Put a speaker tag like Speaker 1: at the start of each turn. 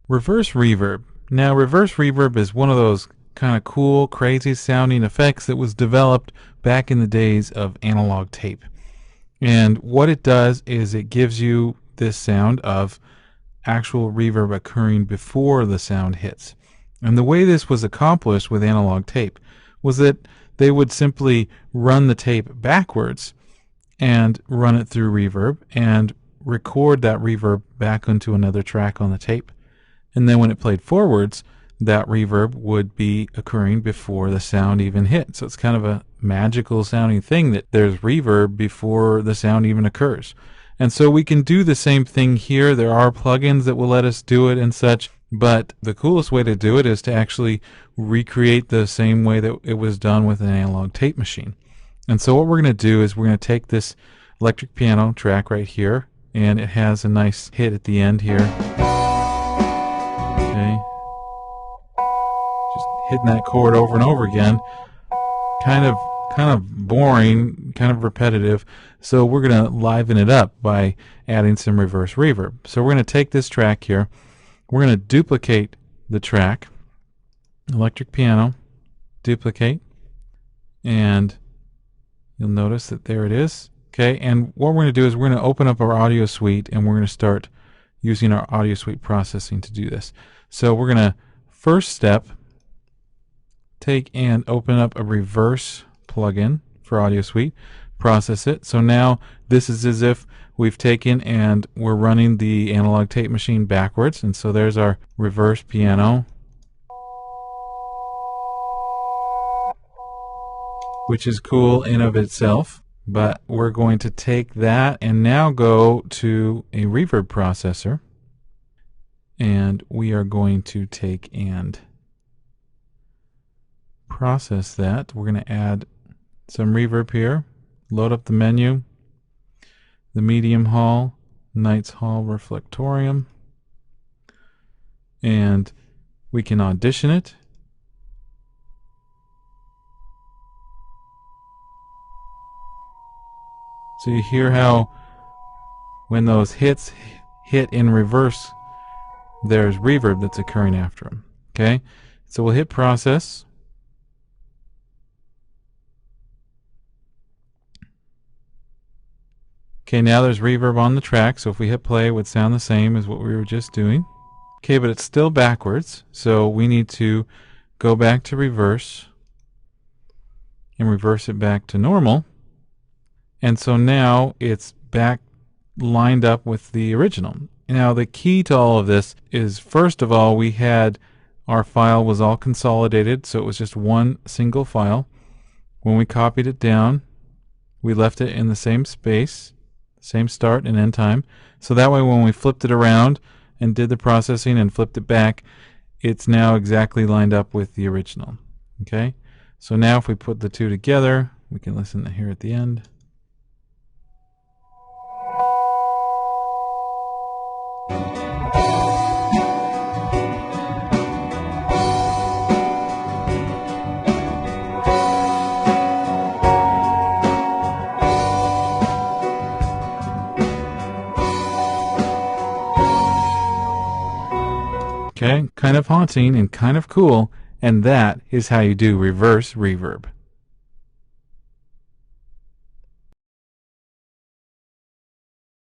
Speaker 1: Reverse reverb. Now, reverse reverb is one of those kind of cool, crazy sounding effects that was developed back in the days of analog tape. And what it does is it gives you this sound of actual reverb occurring before the sound hits. And the way this was accomplished with analog tape was that they would simply run the tape backwards and run it through reverb and record that reverb back onto another track on the tape. And then when it played forwards, that reverb would be occurring before the sound even hit. So it's kind of a magical sounding thing that there's reverb before the sound even occurs. And so we can do the same thing here. There are plugins that will let us do it and such, but the coolest way to do it is to actually recreate the same way that it was done with an analog tape machine. And so what we're going to do is we're going to take this electric piano track right here, and it has a nice hit at the end here. Okay. Just hitting that chord over and over again. Kind of boring, kind of repetitive. So we're going to liven it up by adding some reverse reverb. So we're going to take this track here. We're going to duplicate the track. Electric piano, duplicate, and you'll notice that there it is. Okay, and what we're going to do is we're going to open up our audio suite, and we're going to start using our audio suite processing to do this. So we're going to, first step, take and open up a reverse plugin for audio suite, process it. So now this is as if we've taken and we're running the analog tape machine backwards, and so there's our reverse piano, which is cool in of itself. But we're going to take that and now go to a reverb processor, and we are going to take and process that. We're going to add some reverb here, load up the menu, the medium hall, Knights Hall Reflectorium, and we can audition it. So you hear how when those hits hit in reverse, there's reverb that's occurring after them. Okay, so we'll hit process. Okay, now there's reverb on the track, so if we hit play, it would sound the same as what we were just doing. Okay, but it's still backwards, so we need to go back to reverse and reverse it back to normal. And so now it's back lined up with the original. Now the key to all of this is, first of all, we had our file was all consolidated, so it was just one single file. When we copied it down, we left it in the same space, same start and end time. So that way when we flipped it around and did the processing and flipped it back, it's now exactly lined up with the original. Okay? So now if we put the two together, we can listen here at the end. Okay, kind of haunting and kind of cool, and that is how you do reverse reverb.